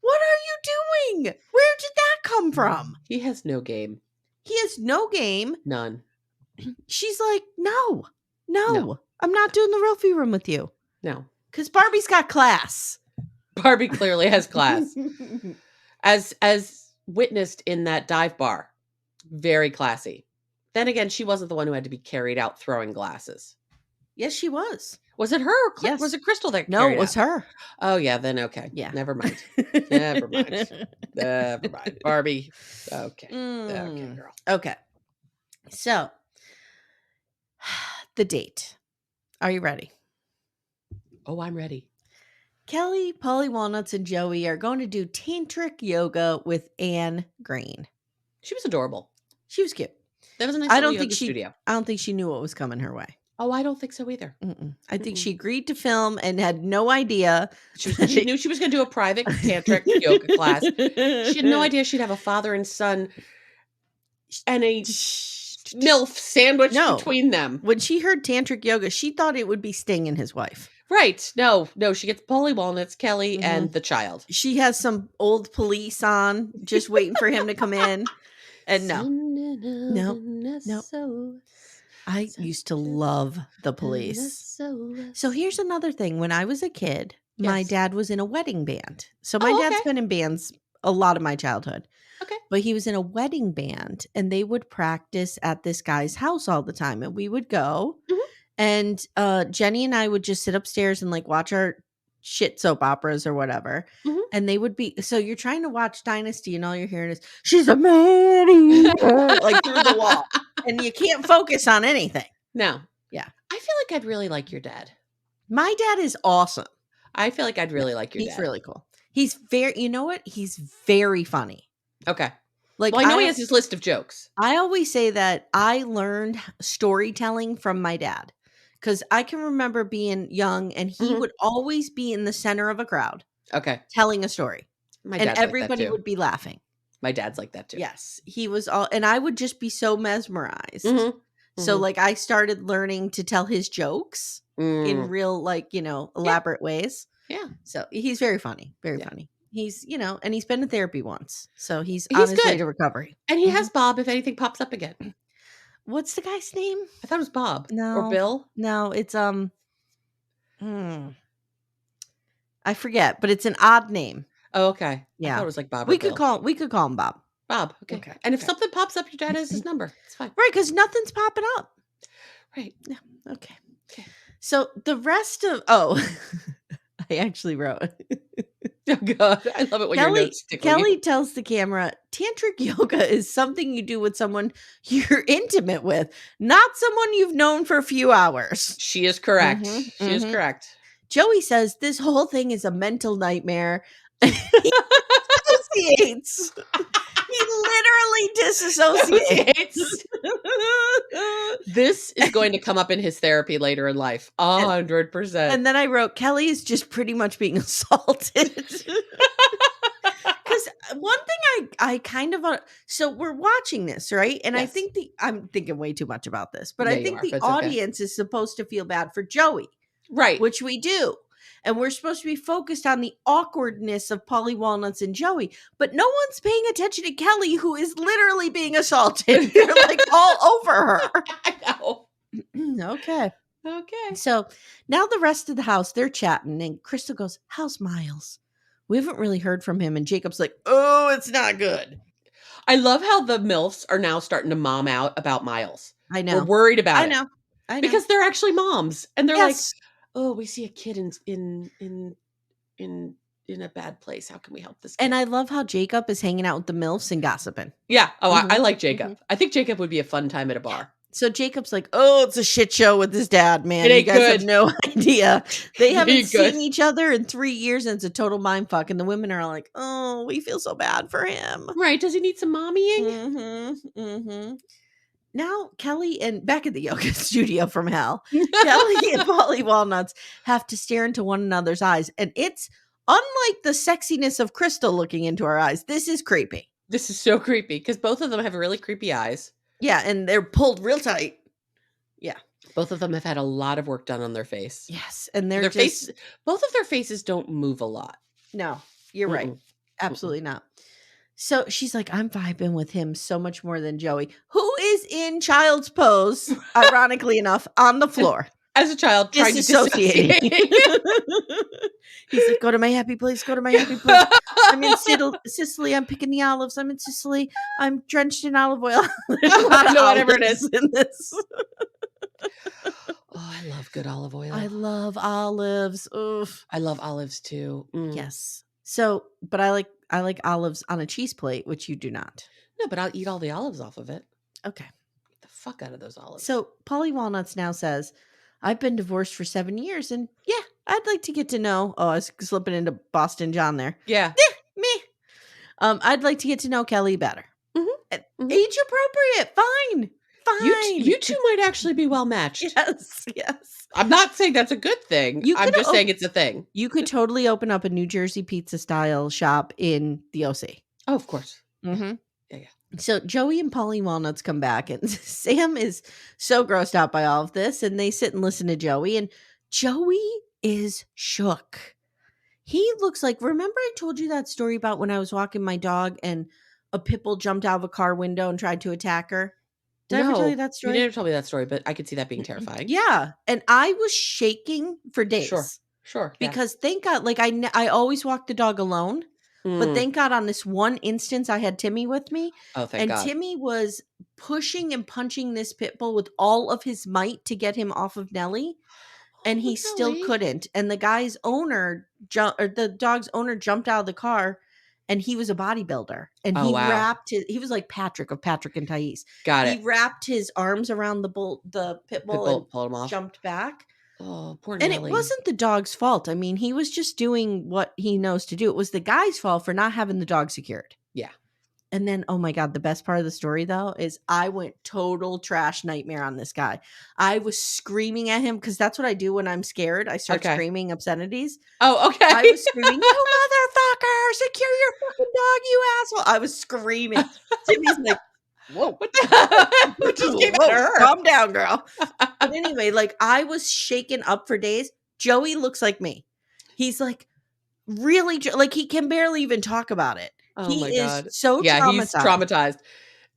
What are you doing? Where did that come from? He has no game. He has no game. None. She's like, no. I'm not doing the Rilfie room with you. No. Because Barbie's got class. Barbie clearly has class. As witnessed in that dive bar. Very classy. Then again, she wasn't the one who had to be carried out throwing glasses. Yes, she was. Was it her? Yes. Was it Crystal that No, it was her. Oh, yeah. Then okay. Yeah. Never mind. Never mind. Barbie. Okay. Okay, girl. Okay. So, the date. Are you ready? Oh, I'm ready. Kelly, Polly Walnuts, and Joey are going to do tantric yoga with Anne Green. She was adorable. She was cute. That was a nice yoga studio. I don't think she knew what was coming her way. Oh, I don't think so either. I think she agreed to film and had no idea. She knew she was going to do a private tantric yoga class. She had no idea she'd have a father and son and a MILF sandwich between them. When she heard tantric yoga, she thought it would be Sting and his wife. Right. No, she gets Polly Walnuts, Kelly, and the child. She has some old police on, just waiting for him to come in. And no. I used to love the Police. So here's another thing. When I was a kid, my dad was in a wedding band. So my dad's been in bands a lot of my childhood. Okay. But he was in a wedding band and they would practice at this guy's house all the time. And we would go and Jenny and I would just sit upstairs and like watch our shit soap operas or whatever. And they would be, so you're trying to watch Dynasty and all you're hearing is, she's a man eater, like through the wall. And you can't focus on anything. No. Yeah. I feel like I'd really like your dad. My dad is awesome. I feel like I'd really like your dad. He's really cool. He's very, you know what? He's very funny. Okay. Like, well, I know he has his list of jokes. I always say that I learned storytelling from my dad. Because I can remember being young and he would always be in the center of a crowd. Okay. Telling a story. My and dad's everybody like that too. would be laughing. My dad's like that too. Yes. He was all, and I would just be so mesmerized. So like I started learning to tell his jokes in real, like, elaborate ways. Yeah. So he's very funny. Very funny. He's, and he's been in therapy once. So he's on his way to recovery. And he has Bob if anything pops up again. What's the guy's name? I thought it was Bob. No. Or Bill? No, it's I forget, but it's an odd name. Oh, okay. Yeah. I thought it was like Bob. We could call him Bob. Bob. Okay. And if something pops up, your dad has his number. It's fine. Right, because nothing's popping up. Right. Yeah. Okay. So the rest of I actually wrote Oh god, I love it when your notes tickle Kelly you. tells the camera, tantric yoga is something you do with someone you're intimate with, not someone you've known for a few hours. She is correct. Mhm, She is mhm. correct. Joey says this whole thing is a mental nightmare. He disassociates. He literally disassociates. Associates. This is going to come up in his therapy later in life. 100%. And then I wrote, Kelly is just pretty much being assaulted. Because one thing I kind of so we're watching this, right? And I Yes. think I'm thinking way too much about this, but Yeah, I you think are, the but it's okay. audience is supposed to feel bad for Joey, Right. which we do. And we're supposed to be focused on the awkwardness of Polly Walnuts and Joey, but no one's paying attention to Kelly, who is literally being assaulted. They're like all over her. I know. Okay. Okay. So now the rest of the house, they're chatting, and Crystal goes, how's Miles? We haven't really heard from him. And Jacob's like, oh, it's not good. I love how the MILFs are now starting to mom out about Miles. I know. We're worried about I it. know. I know. Because they're actually moms. And they're like, Yes. oh, we see a kid in a bad place. How can we help this kid? And I love how Jacob is hanging out with the MILFs and gossiping. Yeah. Oh, I Mhm, like Jacob. mhm. I think Jacob would be a fun time at a bar. So Jacob's like, oh, it's a shit show with his dad, man. It You ain't guys have good. no idea. They It haven't ain't good. seen each other in 3 years, and it's a total mind fuck. And the women are like, oh, we feel so bad for him. Right. Does he need some mommying? Mm-hmm. Mm-hmm. Now Kelly and back at the yoga studio from hell, Kelly and Polly Walnuts have to stare into one another's eyes. And it's unlike the sexiness of Crystal looking into our eyes. This is creepy. This is so creepy because both of them have really creepy eyes. Yeah, and they're pulled real tight. Yeah. Both of them have had a lot of work done on their face. Yes. And they're Their just face, both of their faces don't move a lot. no, you're right. Mm-mm. Absolutely not. So she's like, I'm vibing with him so much more than Joey, who is in child's pose, ironically enough, on the floor. As a child, trying to Disassociating. dissociate. He's like, go to my happy place, go to my happy place. I'm in Sicily. I'm picking the olives. I'm in Sicily. I'm drenched in olive oil. There's a lot of Whatever it olives is in this. Oh, I love good olive oil. I love olives. Oof. I love olives too. Mm. Yes. So, but I like olives on a cheese plate, which you do not. No, but I'll eat all the olives off of it. Okay. Get the fuck out of those olives. So Polly Walnuts now says, I've been divorced for 7 years, and yeah, I'd like to get to know. Oh, I was slipping into Boston John there. yeah. Me. I'd like to get to know Kelly better. Mhm, mhm. Age appropriate. Fine. You two might actually be well matched. Yes. Yes. I'm not saying that's a good thing. You I'm could just saying it's a thing. You could totally open up a New Jersey pizza style shop in the OC. Oh, of course. Mm-hmm. Yeah. So Joey and Polly Walnuts come back, and Sam is so grossed out by all of this, and they sit and listen to Joey, and Joey is shook. He looks like, remember I told you that story about when I was walking my dog and a pit bull jumped out of a car window and tried to attack her? Did I ever tell you that You story? never told me that story, but I could see that being terrifying. Yeah. And I was shaking for days. Sure. Because thank God, like I always walk the dog alone. But Mm. thank God on this one instance, I had Timmy with me. Oh, thank God. Timmy was pushing and punching this pit bull with all of his might to get him off of Nellie. And he still Nellie. couldn't. And the guy's owner, the dog's owner jumped out of the car, and he was a bodybuilder. And Oh, he wow. wrapped he was like Patrick of Patrick and Thais. Got He it. wrapped his arms around the pit bull and Pulled him off. jumped back. Oh, poor And Nellie. it wasn't the dog's fault. I mean, he was just doing what he knows to do. It was the guy's fault for not having the dog secured. Yeah. And then, oh my God, the best part of the story, though, is I went total trash nightmare on this guy. I was screaming at him because that's what I do when I'm scared. I start screaming obscenities. Oh, okay. I was screaming, you motherfucker, secure your fucking dog, you asshole. I was screaming. Timmy's like, whoa. What the What just came out of her? Calm down, girl. But anyway, like I was shaken up for days. Joey looks like me. He's like really, like he can barely even talk about it. Oh He my is God. so Yeah, traumatized. he's traumatized.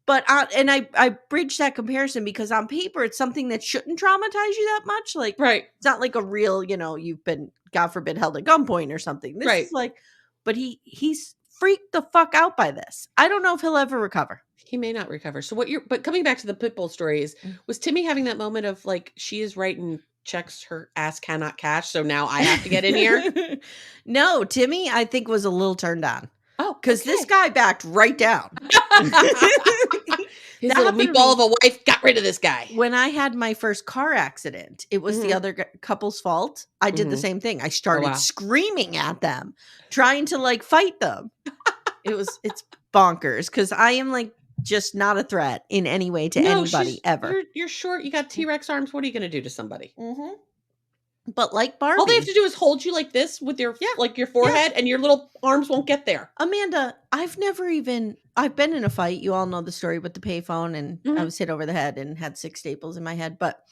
But and I bridged that comparison because on paper it's something that shouldn't traumatize you that much. Like Right. it's not like a real, you've been, God forbid, held at gunpoint or something. This is like, but he's freaked the fuck out by this. I don't know if he'll ever recover. He may not recover. So but coming back to the pit bull stories, was Timmy having that moment of like, she is right and checks her ass cannot cash, so now I have to get in here? No, Timmy, I think, was a little turned on. Oh, Because this okay. guy backed right down. His That little happened to meatball of me a wife got rid of this guy. when I had my first car accident. It was the Mhm. other couple's fault. I did the Mhm. same thing. I Oh, started wow. screaming at them, trying to like fight them. It's bonkers because I am like just not a threat in any way to No, anybody ever. you're short, you got T-Rex arms, what are you gonna do to somebody? Mm-hmm. But like All they have to Barbie, do is hold you like this with your yeah, like your yeah. forehead, and your little arms won't get there. Amanda, I've been in a fight. You all know the story with the payphone, and I Mhm. was hit over the head and had 6 staples in my head, but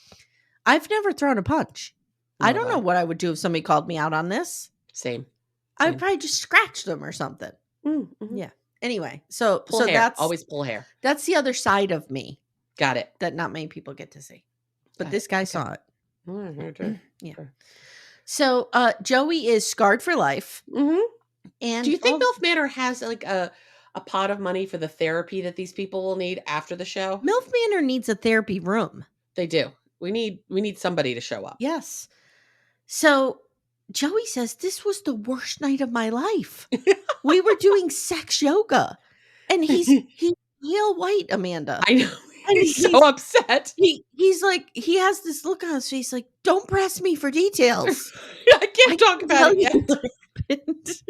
I've never thrown a punch. I Nor have don't know I. what I would do if somebody called me out on this. Same. I would Same. probably just scratch them or something. Mhm. Yeah. Anyway, so Pull hair. that's Always pull hair. the other side of me Got it. that not many people get to see. But Got this it. guy Okay. saw it. Okay. Yeah. Sure. So Joey is scarred for life. Mhm. And Do you think MILF Manor has like a pot of money for the therapy that these people will need after the show? MILF Manor needs a therapy room. They do. We need somebody to show up. Yes. So Joey says, this was the worst night of my life. We were doing sex yoga. And he's pale white, Amanda. I know. And He's so upset. He's like, he has this look on his face like, don't press me for details. I can't talk about it yet. Happened.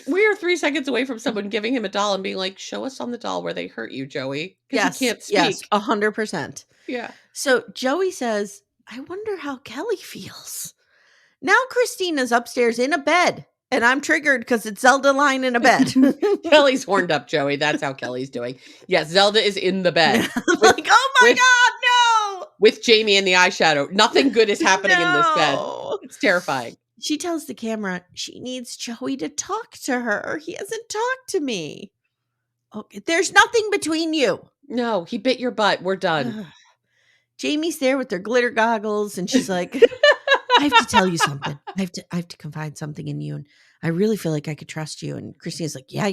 We're 3 seconds away from someone giving him a doll and being like, "Show us on the doll where they hurt you, Joey," because he can't Yes, speak. 100%. Yeah. So Joey says, I wonder how Kelly feels. Now Christina's upstairs in a bed, and I'm triggered because it's Zelda lying in a bed. Kelly's horned up, Joey. That's how Kelly's doing. Yes, Zelda is in the bed. I'm like, oh my God, no! With Jamie and the eyeshadow. Nothing good is happening in this bed. No. It's terrifying. She tells the camera she needs Joey to talk to her. He hasn't talked to me. Okay, there's nothing between you. No, he bit your butt. We're done. Jamie's there with their glitter goggles, and she's like, I have to tell you something. I have to confide something in you, and I really feel like I could trust you. And Christina's like, yeah.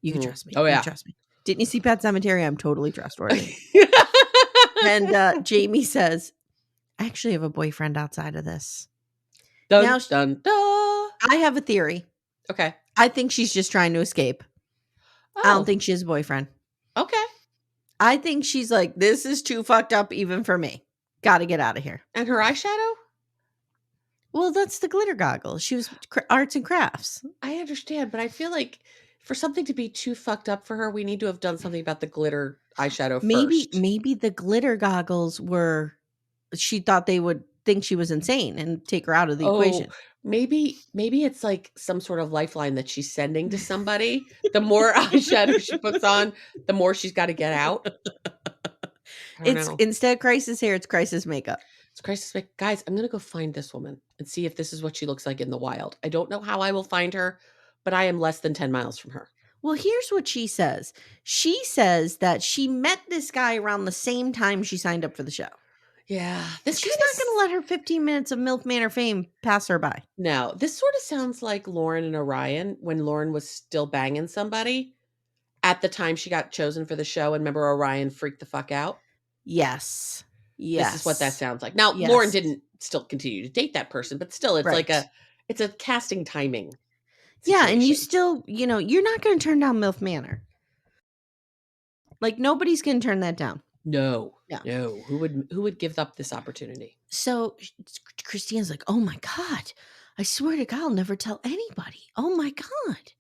You can trust me. Oh, You yeah. can trust me. Didn't you see Pet Sematary? I'm totally trustworthy. And Jamie says, I actually have a boyfriend outside of this. Dun, Now, dun, dun. I have a theory. Okay. I think she's just trying to escape. Oh. I don't think she has a boyfriend. Okay. I think she's like, this is too fucked up even for me. Got to get out of here. And her eyeshadow? Well, that's the glitter goggles. She was arts and crafts. I understand, but I feel like for something to be too fucked up for her, we need to have done something about the glitter eyeshadow first. Maybe the glitter goggles were, she thought they would think she was insane and take her out of the equation. Maybe it's like some sort of lifeline that she's sending to somebody. The more eyeshadow she puts on, the more she's got to get out. It's instead of crisis hair, it's crisis makeup. It's crisis makeup. Guys, I'm going to go find this woman and see if this is what she looks like in the wild. I don't know how I will find her, but I am less than 10 miles from her. Well, here's what she says. She says that she met this guy around the same time she signed up for the show. Yeah. She's not going to let her 15 minutes of MILF Manor fame pass her by. No, this sort of sounds like Lauren and Orion when Lauren was still banging somebody at the time she got chosen for the show. And remember, Orion freaked the fuck out? Yes. This is what that sounds like. Now, Lauren didn't still continue to date that person, but still, it's like it's a casting timing situation. Yeah, and you still, you're not going to turn down MILF Manor. Like, nobody's going to turn that down. No. Who would give up this opportunity? So Christina's like, oh my God, I swear to God, I'll never tell anybody. Oh my God.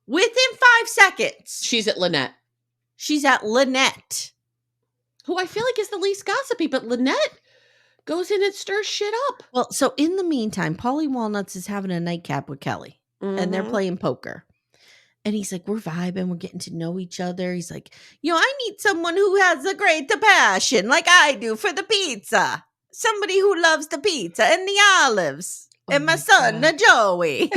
Within 5 seconds. She's at Lynette. She's at Lynette. Who I feel like is the least gossipy, but Lynette goes in and stirs shit up. Well, so in the meantime, Paulie Walnuts is having a nightcap with Kelly, and they're playing poker. And he's like, we're vibing, we're getting to know each other. He's like, I need someone who has a great passion like I do for the pizza. Somebody who loves the pizza and the olives. And my son, Joey.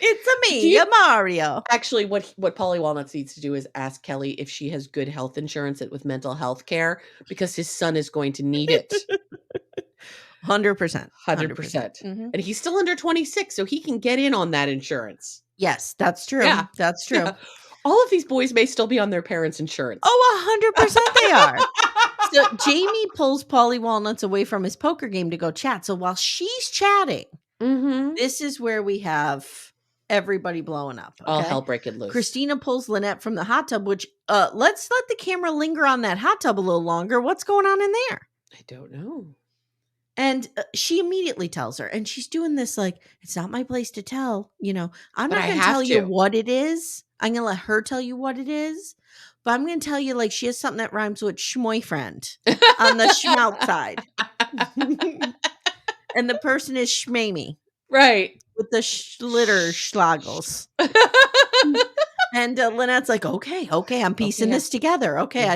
It's me, Mario. Actually, what Paulie Walnuts needs to do is ask Kelly if she has good health insurance with mental health care, because his son is going to need it. 100%. 100%. And he's still under 26, so he can get in on that insurance. Yes, that's true. Yeah. That's true. Yeah. All of these boys may still be on their parents' insurance. Oh, 100% they are. So Jamie pulls Polly Walnuts away from his poker game to go chat. So while she's chatting, this is where we have everybody blowing up. Okay? All hell breaking loose. Christina pulls Lynette from the hot tub, which let's let the camera linger on that hot tub a little longer. What's going on in there? I don't know. And she immediately tells her, and she's doing this like, it's not my place to tell, I'm But not I going to have tell you to. what it is. I'm going to let her tell you what it is. But I'm going to tell you, like, she has something that rhymes with schmoyfriend on the schmout side. And the person is Schmamie. Right. With the schlitter schlagels. And Lynette's like, okay, I'm piecing this together. Okay, yeah.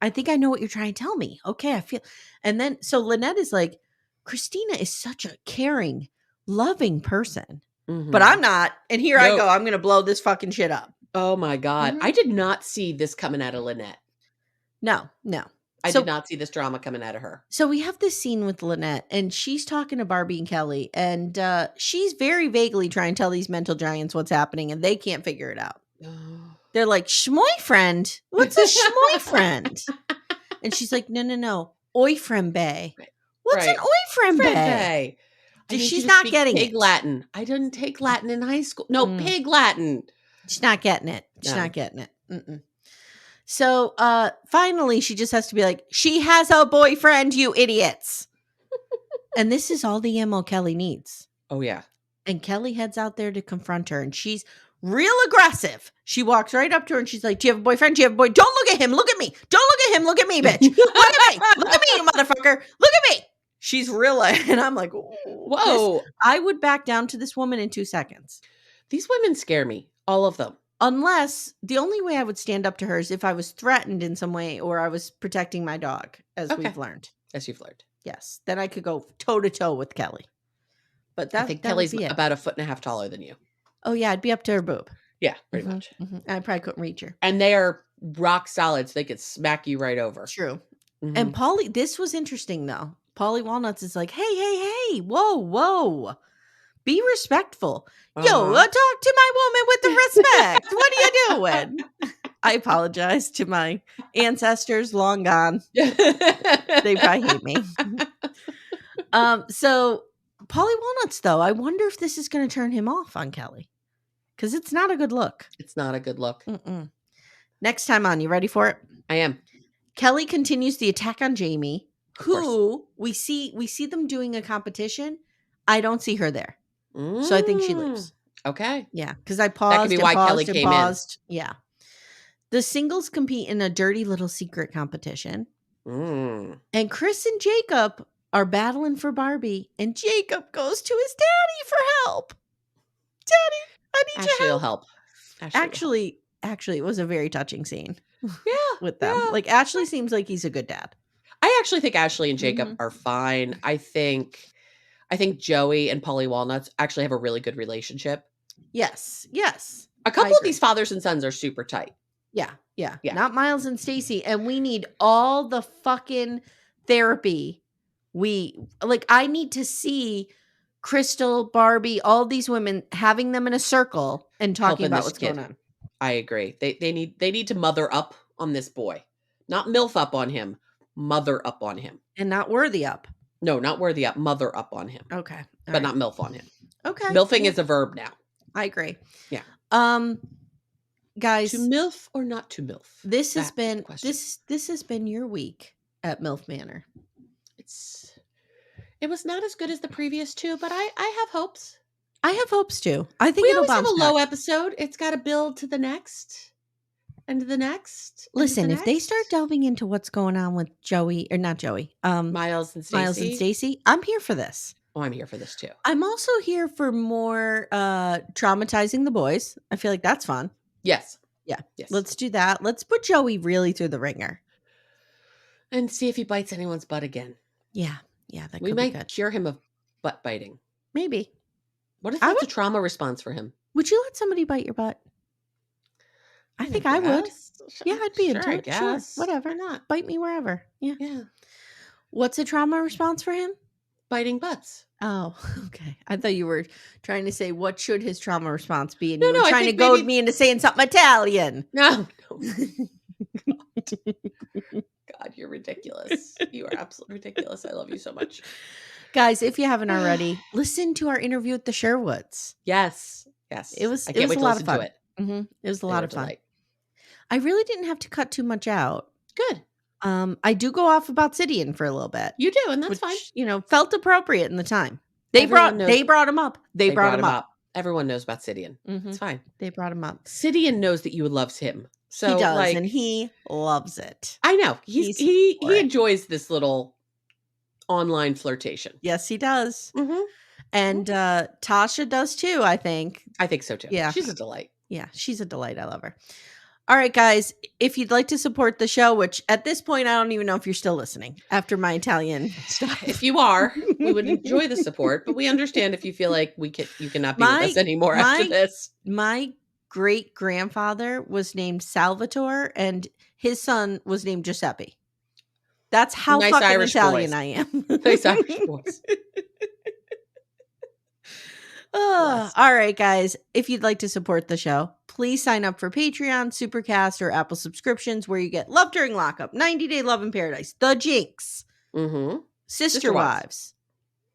I think I know what you're trying to tell me. Okay, I feel. And then, so Lynette is like, Christina is such a caring, loving person. But I'm not. And here I go. I'm going to blow this fucking shit up. Oh my God. I did not see this coming out of Lynette. No. I did not see this drama coming out of her. So we have this scene with Lynette, and she's talking to Barbie and Kelly, and she's very vaguely trying to tell these mental giants what's happening, and they can't figure it out. They're like, schmoyfriend? What's a schmoyfriend? And she's like, no. Oifriend bay. What's an oifriend bay? She's not getting pig it. Latin. I didn't take Latin in high school. No, pig Latin. She's not getting it. She's not getting it. Mm-mm. So finally, she just has to be like, she has a boyfriend, you idiots. And this is all the ammo Kelly needs. Oh, yeah. And Kelly heads out there to confront her, and she's real aggressive. She walks right up to her, and she's like, do you have a boyfriend? Do you have a boy? Don't look at him. Look at me. Don't look at him. Look at me, bitch. Look at me. Look at me, you motherfucker. Look at me. She's real. And I'm like, whoa. I would back down to this woman in 2 seconds. These women scare me. All of them. Unless the only way I would stand up to her is if I was threatened in some way or I was protecting my dog, as we've learned. As you've learned. Yes. Then I could go toe to toe with Kelly. But I think Kelly's about 1.5 feet taller than you. Oh, yeah. I'd be up to her boob. Yeah, pretty much. Mm-hmm. I probably couldn't reach her. And they are rock solid, so they could smack you right over. True. And Polly, this was interesting, though. Polly Walnuts is like, hey. Whoa. Be respectful. Yo, talk to my woman with the respect. What are you doing? I apologize to my ancestors long gone. They probably hate me. So Polly Walnuts, though, I wonder if this is going to turn him off on Kelly. Because it's not a good look. It's not a good look. Next time on, you ready for it? I am. Kelly continues the attack on Jamie, who we see them doing a competition. I don't see her there. So I think she leaves. Okay. Yeah, because I paused. That could be why Kelly came in. Yeah. The singles compete in a dirty little secret competition. And Chris and Jacob are battling for Barbie. And Jacob goes to his daddy for help. Daddy, I need your help. Actually, it was a very touching scene. Yeah. With them. Yeah. Like, Ashley seems like he's a good dad. I actually think Ashley and Jacob are fine. I think Joey and Polly Walnuts actually have a really good relationship. Yes. A couple of these fathers and sons are super tight. Yeah. Not Miles and Stacy. And we need all the fucking therapy. I need to see Crystal, Barbie, all these women, having them in a circle and talking about what's going on. I agree. They need to mother up on this boy. Not MILF up on him. Mother up on him. And not worthy up. No, not worthy up. Mother up on him. Okay. But not MILF on him. Okay. MILFing is a verb now. I agree. Yeah. Guys. To MILF or not to MILF? This has been your week at MILF Manor. It was not as good as the previous two, but I have hopes. I have hopes too. I think we it'll always have a bounce low back. Episode. It's got to build to the next. And the next. Listen, if they start delving into what's going on with Joey, or not Joey, Miles and Stacy, I'm here for this. Oh, I'm here for this too. I'm also here for more traumatizing the boys. I feel like that's fun. Yes. Yeah. Yes. Let's do that. Let's put Joey really through the ringer. And see if he bites anyone's butt again. Yeah. Yeah, that we could might be good. Cure him of butt biting. Maybe. What if that's a trauma response for him? Would you let somebody bite your butt? I think I would. Yeah, I'd be into it. Sure, whatever. Why not? Bite me wherever. Yeah. Yeah. What's a trauma response for him? Biting butts. Oh, okay. I thought you were trying to say what should his trauma response be, and you were trying to goad me into saying something Italian. No. God. You're ridiculous. You are absolutely ridiculous. I love you so much. Guys, if you haven't already, listen to our interview with the Sherwoods. Yes. Yes. It was I can't wait a to lot listen of fun. to it. It was a They lot were of fun. delight. I really didn't have to cut too much out. Good. I do go off about Sidian for a little bit. You do, and that's fine. Felt appropriate in the time. They brought him up. They brought him up. Everyone knows about Sidian. It's fine. They brought him up. Sidian knows that you loves him. So he does, and he loves it. I know. He enjoys this little online flirtation. Yes, he does. And Tasha does too, I think. I think so too. Yeah. She's a delight. Yeah, she's a delight. I love her. All right, guys, if you'd like to support the show, which at this point, I don't even know if you're still listening after my Italian stuff. If you are, we would enjoy the support, but we understand if you feel like you cannot be with us anymore after this. My great-grandfather was named Salvatore, and his son was named Giuseppe. That's how nice fucking Irish Italian boys. I am. Nice Irish boys. All right, guys. If you'd like to support the show, please sign up for Patreon, Supercast, or Apple subscriptions where you get Love During Lockup, 90-Day Love in Paradise, The Jinx, Sister Wives,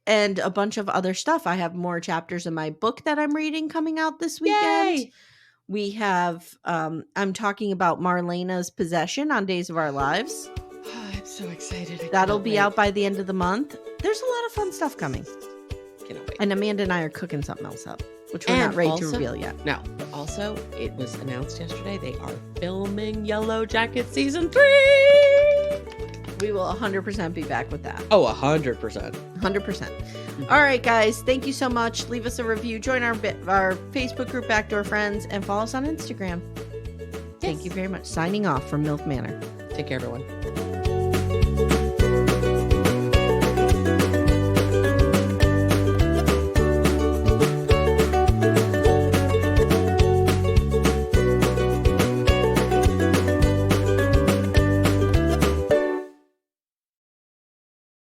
and a bunch of other stuff. I have more chapters in my book that I'm reading coming out this weekend. Yay! We have, I'm talking about Marlena's Possession on Days of Our Lives. Oh, I'm so excited. That'll be out by the end of the month. There's a lot of fun stuff coming. Cannot wait. And Amanda and I are cooking something else up, which we're not ready to reveal yet. No, but also it was announced yesterday they are filming Yellow Jacket season 3. We will 100% be back with that. Oh, 100%. 100%. All right, guys. Thank you so much. Leave us a review. Join our Facebook group, Backdoor Friends, and follow us on Instagram. Thank you very much. Signing off from MILF Manor. Take care, everyone.